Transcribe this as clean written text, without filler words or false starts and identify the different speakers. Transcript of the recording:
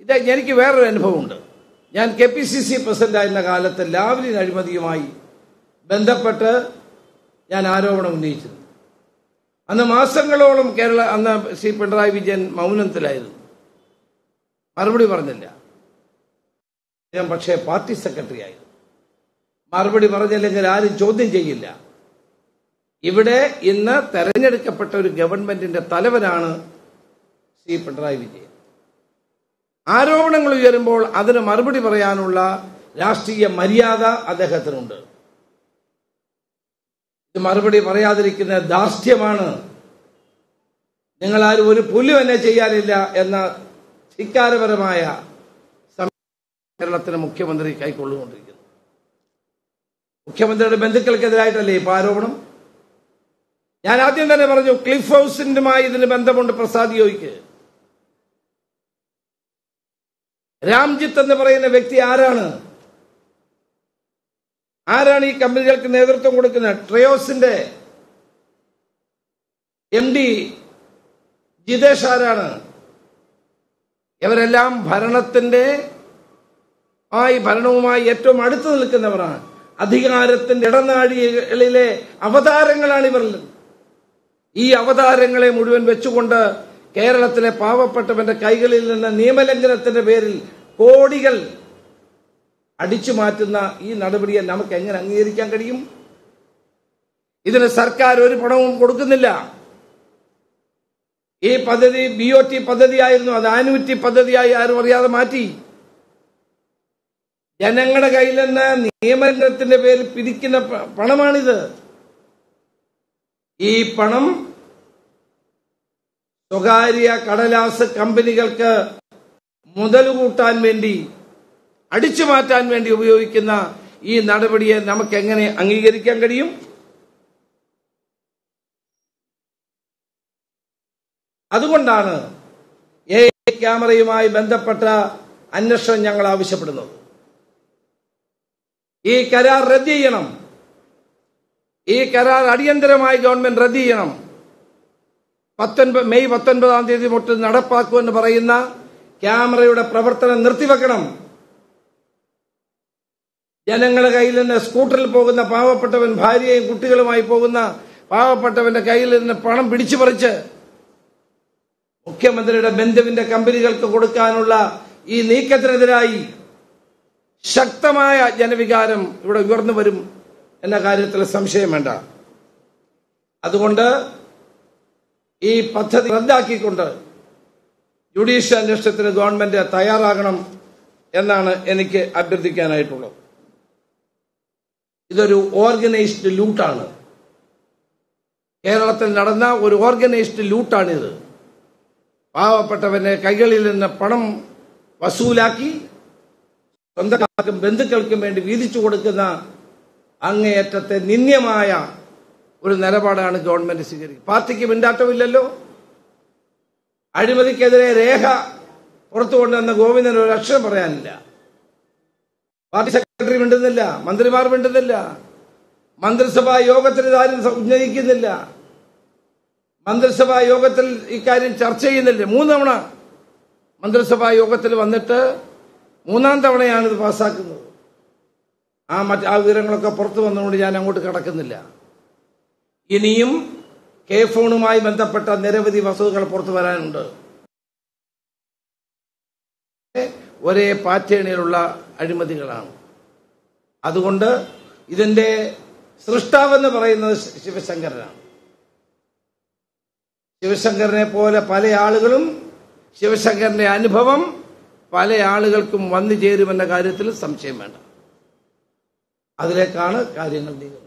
Speaker 1: ഇത് എനിക്ക് വേറൊരു അനുഭവമുണ്ട്. ഞാൻ KPCC പ്രസിഡന്റായിരുന്ന കാലത്ത് ലാവ്ലിൻ അഴിമതിയുമായി ബന്ധപ്പെട്ട് ഞാൻ ആരോപണം ഉന്നയിച്ചിരുന്നു. അന്ന് മാസങ്ങളോളം അന്ന് ശ്രീ പിണറായി വിജയൻ മൗനത്തിലായിരുന്നു, മറുപടി പറഞ്ഞില്ല. ഞാൻ പക്ഷേ പാർട്ടി സെക്രട്ടറി ആയിരുന്നു. മറുപടി പറഞ്ഞില്ലെങ്കിൽ ആരും ചോദ്യം ചെയ്യില്ല. ഇവിടെ ഇന്ന് തെരഞ്ഞെടുക്കപ്പെട്ട ഒരു ഗവൺമെന്റിന്റെ തലവനാണ് ശ്രീ പിണറായി വിജയൻ. ആരോപണങ്ങൾ ഉയരുമ്പോൾ അതിന് മറുപടി പറയാനുള്ള രാഷ്ട്രീയ മര്യാദ അദ്ദേഹത്തിനുണ്ട്. ഇത് മറുപടി പറയാതിരിക്കുന്ന ധാർഷ്ട്യമാണ്. നിങ്ങളാരും ഒരു പുല്ലും എന്നെ ചെയ്യാനില്ല എന്ന ധിക്കാരപരമായ കേരളത്തിലെ മുഖ്യമന്ത്രി കൈക്കൊള്ളുകൊണ്ടിരിക്കുന്നു. മുഖ്യമന്ത്രിയുടെ ബന്ധുക്കൾക്കെതിരായിട്ടല്ലേ ഇപ്പൊ ആരോപണം? ഞാൻ ആദ്യം തന്നെ പറഞ്ഞു, ക്ലിഫ് ഹൗസിന്റെമായി ഇതിന് ബന്ധമുണ്ട് പ്രസാദ് യോയ്ക്ക്. രാംജിത്ത് എന്ന് പറയുന്ന വ്യക്തി ആരാണ് ഈ കമ്പനികൾക്ക് നേതൃത്വം കൊടുക്കുന്നത്? ട്രയോസിന്റെ MD ജിതേഷ് ആരാണ്? ഇവരെല്ലാം ഭരണവുമായി ഏറ്റവും അടുത്ത് നിൽക്കുന്നവരാണ്. അധികാരത്തിന്റെ ഇടനാഴികളിലെ അവതാരങ്ങളാണ് ഇവർ. ഈ അവതാരങ്ങളെ മുഴുവൻ വെച്ചുകൊണ്ട് കേരളത്തിലെ പാവപ്പെട്ടവന്റെ കൈകളിൽ നിന്ന് നിയമലംഘനത്തിന്റെ പേരിൽ കോടികൾ അടിച്ചു മാറ്റുന്ന ഈ നടപടിയെ നമുക്ക് എങ്ങനെ അംഗീകരിക്കാൻ കഴിയും? ഇതിന് സർക്കാർ ഒരു പണവും കൊടുക്കുന്നില്ല. ഈ പദ്ധതി BOT പദ്ധതിയായിരുന്നു, അത് ആനുവിറ്റി പദ്ധതിയായി ആരും അറിയാതെ മാറ്റി. ജനങ്ങളുടെ കയ്യിൽ നിന്ന് നിയമലംഘനത്തിന്റെ പേരിൽ പിരിക്കുന്ന പണമാണിത്. ഈ പണം സ്വകാര്യ കടലാസ് കമ്പനികൾക്ക് മുതലുകൂട്ടാൻ വേണ്ടി, അടിച്ചു മാറ്റാൻ വേണ്ടി ഉപയോഗിക്കുന്ന ഈ നടപടിയെ നമുക്ക് എങ്ങനെ അംഗീകരിക്കാൻ കഴിയും? അതുകൊണ്ടാണ് AI ക്യാമറയുമായി ബന്ധപ്പെട്ട അന്വേഷണം ഞങ്ങൾ ആവശ്യപ്പെടുന്നത്. ഈ കരാർ റദ്ദ് ചെയ്യണം. ഈ കരാർ അടിയന്തരമായി ഗവൺമെന്റ് റദ്ദ് ചെയ്യണം. മെയ് 19 തൊട്ട് നടപ്പാക്കുമെന്ന് പറയുന്ന ക്യാമറയുടെ പ്രവർത്തനം നിർത്തിവെക്കണം. ജനങ്ങളുടെ കയ്യിൽ നിന്ന് സ്കൂട്ടറിൽ പോകുന്ന പാവപ്പെട്ടവൻ, ഭാര്യയും കുട്ടികളുമായി പോകുന്ന പാവപ്പെട്ടവന്റെ കയ്യിൽ നിന്ന് പണം പിടിച്ചു പറിച്ച് മുഖ്യമന്ത്രിയുടെ ബന്ധുവിന്റെ കമ്പനികൾക്ക് കൊടുക്കാനുള്ള ഈ നീക്കത്തിനെതിരായി ശക്തമായ ജനവികാരം ഇവിടെ ഉയർന്നു വരും എന്ന കാര്യത്തിൽ സംശയം വേണ്ട. അതുകൊണ്ട് ഈ പദ്ധതി റദ്ദാക്കിക്കൊണ്ട് ജുഡീഷ്യൽ അന്വേഷണത്തിന് ഗവൺമെന്റ് തയ്യാറാകണം എന്നാണ് എനിക്ക് അഭ്യർത്ഥിക്കാനായിട്ടുള്ളത്. ഇതൊരു ഓർഗനൈസ്ഡ് ലൂട്ടാണ്. കേരളത്തിൽ നടന്ന ഒരു ഓർഗനൈസ്ഡ് ലൂട്ടാണിത്. പാവപ്പെട്ടവന്റെ കൈകളിൽ നിന്ന് പണം വസൂലാക്കി സ്വന്തക്കാർക്കും ബന്ധുക്കൾക്കും വേണ്ടി വീതിച്ചു കൊടുക്കുന്ന അങ്ങേയറ്റത്തെ നിന്ദ്യമായ ഒരു നിലപാടാണ് ഗവൺമെന്റ് സ്വീകരിക്കുന്നത്. പാർട്ടിക്ക് മിണ്ടാട്ടമില്ലല്ലോ. അഴിമതിക്കെതിരെ രേഖ പുറത്തു കൊണ്ടുവന്ന ഗോവിന്ദൻ ഒരു അക്ഷരം പറയാനില്ല. പാർട്ടി സെക്രട്ടറി മിണ്ടുന്നില്ല, മന്ത്രിമാർ മിണ്ടുന്നില്ല, മന്ത്രിസഭാ യോഗത്തിൽ ഇതാരും ഉന്നയിക്കുന്നില്ല, മന്ത്രിസഭാ യോഗത്തിൽ ഇക്കാര്യം ചർച്ച ചെയ്യുന്നില്ല. 3 തവണ മന്ത്രിസഭാ യോഗത്തിൽ വന്നിട്ട് 3-ാം തവണയാണ് ഇത് പാസ്സാക്കുന്നത്. ആ വിവരങ്ങളൊക്കെ പുറത്തു വന്നുകൊണ്ട് ഞാൻ അങ്ങോട്ട് കടക്കുന്നില്ല. ഇനിയും ഫോണുമായി ബന്ധപ്പെട്ട നിരവധി വസ്തുതകൾ പുറത്തു വരാനുണ്ട്. ഒരേ പാറ്റേണിലുള്ള അഴിമതികളാണ്. അതുകൊണ്ട് ഇതിന്റെ സൃഷ്ടാവെന്ന് പറയുന്നത് ശിവശങ്കരനാണ്. ശിവശങ്കരനെ പോലെ പല ആളുകളും, ശിവശങ്കരന്റെ അനുഭവം പല ആളുകൾക്കും വന്നു ചേരുമെന്ന കാര്യത്തിൽ സംശയം വേണ്ട. അതിലേക്കാണ് കാര്യങ്ങൾ നീങ്ങുന്നത്.